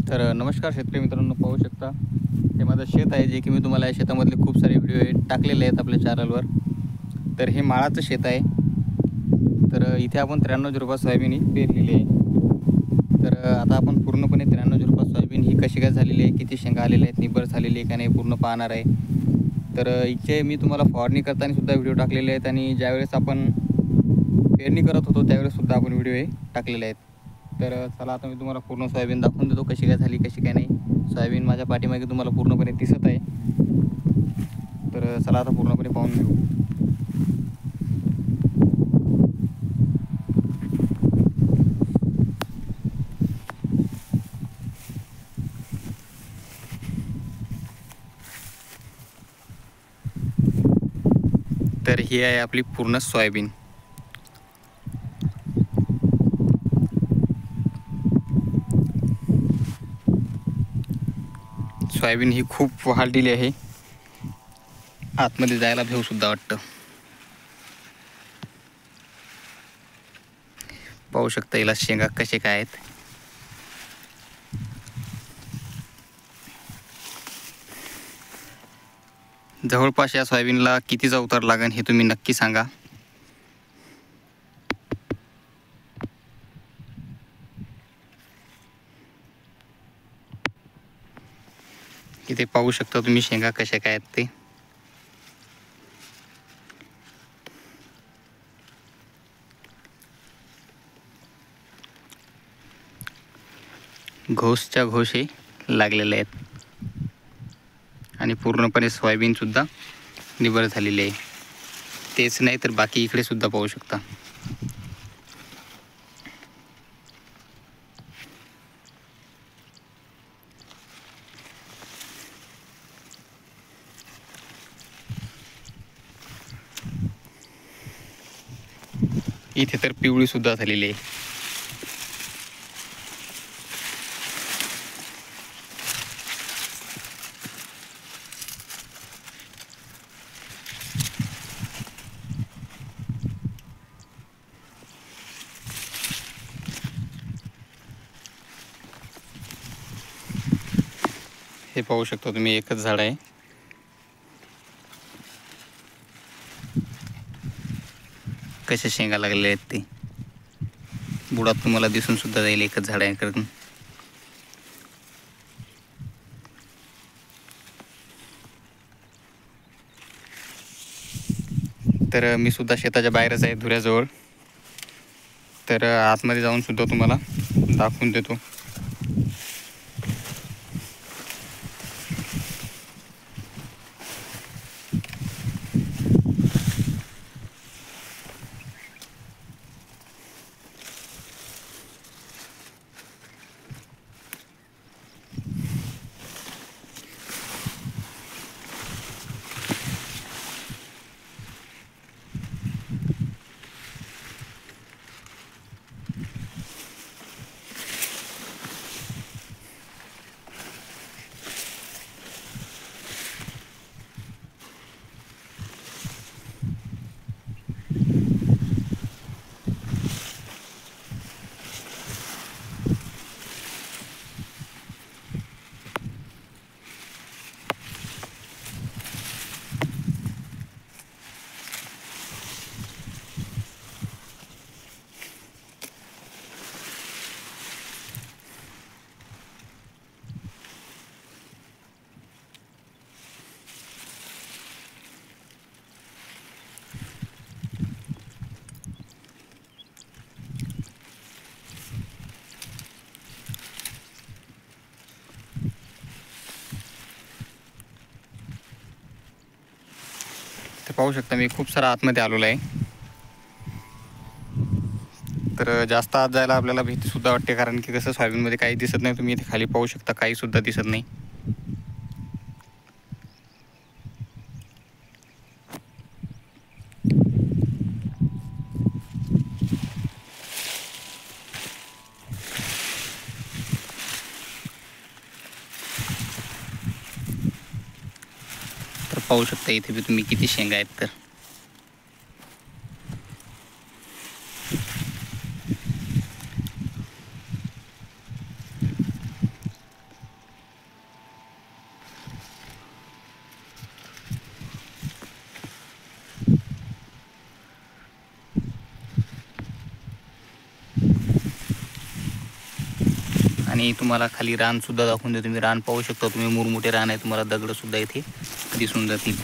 नमस्कार शेतकरी मित्रांनो, पाहू शकता हे माझं शेत आहे, जे की मी तुम्हाला या शेतामधले खूप सारे व्हिडिओ टाकलेले आहेत आपल्या चॅनलवर. तर हे माळाचं शेत आहे. इथे आपण 93 झुरपा सोयाबीन ही पेरलेली आहे. आता आपण पूर्णपणे 93 झुरपा सोयाबीन ही कशी काय झालेली आहे, किती शेंगा आलेल्या आहेत, निबर झालेली आहे का नाही, पूर्ण पाहणार आहे. इथे मी तुम्हाला फवारणी करताना सुद्धा व्हिडिओ टाकलेले आहेत आणि ज्यावेळेस आपण पेरणी करत होतो त्यावेळेस सुद्धा आपण व्हिडिओ हे टाकलेले आहेत. चला आता मी तुम्हाला पूर्ण सोयाबीन दाखवून देतो, कशी काय झाली कशी काय नाही. सोयाबीन माझ्या पाठीमागे तुम्हाला पूर्णपणे दिसत आहे. चला आता पूर्णपणे पाहून घेऊ. ही आहे आपली पूर्ण सोयाबीन. सोयाबीन ही खूप वाढलेली आहे, आतमध्ये जायला भेव सुद्धा वाटतं. पाहू शकता हिला शेंगा कसे काय आहेत. जवळपास या सोयाबीनला कितीचा उतार लागेल हे तुम्ही नक्की सांगा. इथे पाहू शकता तुम्ही शेंगा कशा काय आहेत ते. घोसच्या घोष हे लागलेले आहेत आणि पूर्णपणे सोयाबीन सुद्धा निबर झालेली आहे. तेच नाही तर बाकी इकडे सुद्धा पाहू शकता. इथे तर पिवळी सुद्धा झालेली आहे. हे पाहू शकता तुम्ही, एकच झाड आहे. कशा शेंगा लागलेले आहेत ते बुडात तुम्हाला दिसून सुद्धा जाईल, एकच झाड आहे करून. मी सुद्धा शेताच्या बाहेरच आहे, धुऱ्याजवळ. आतमध्ये जाऊन सुद्धा तुम्हाला दाखवून देतो. पाहू शकता मी खूप सारा आतमध्ये आलेलो आहे. जास्त आत जायला आपल्याला भीती सुद्धा वाटते, कारण की कसं सोयाबीनमध्ये काही दिसत नाही. तुम्ही इथे खाली पाहू शकता, काही सुद्धा दिसत नाही. पाहू शकता इथे भी तुम्ही किती शेंगा आहेत. आणि तुम्हाला खाली रानसुद्धा दाखवून देतो मी. रान पाहू शकता तुम्ही, मुरमुटे रान आहे, तुम्हाला दगडंसुद्धा इथे दिसून जातील.